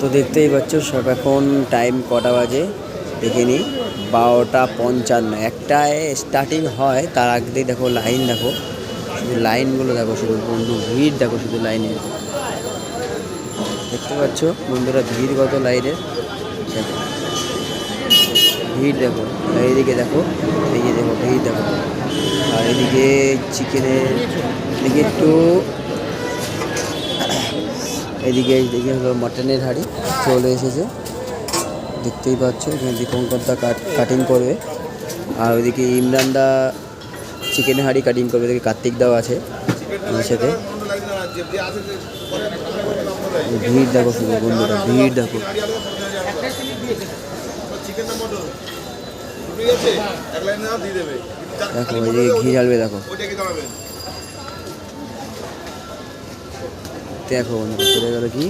তো দেখতেই পাচ্ছ সব এখন টাইম কটা বাজে দেখে নিই, 12:55। একটায় স্টার্টিং হয়, তার আগে দেখো লাইন, দেখো শুধু লাইনগুলো দেখো, শুধু বন্ধু ভিড় দেখো শুধু লাইনের। দেখতে পাচ্ছ বন্ধুরা ভিড় কত লাইনের, দেখো ভিড় দেখো। এইদিকে দেখো, এই যে দেখো ভিড় দেখো। আর এদিকে চিকেনের এদিকে একটু, এদিকে দেখে হলো মাটনের হাঁড়ি চলে এসেছে, দেখতেই পাচ্ছ। এখানে দীপঙ্করদা কাটিং করবে, আর ওইদিকে ইমরানদা চিকেনের হাঁড়ি কাটিং করবে। ওইদিকে কার্তিকদাও আছে আমার সাথে। ভিড় দেখো শুধু বন্ধুরা, ভিড় দেখো। দেখো ওইদিকে ঘি ঢালবে, দেখো দেখো বন্ধুরা চলে গেল কি।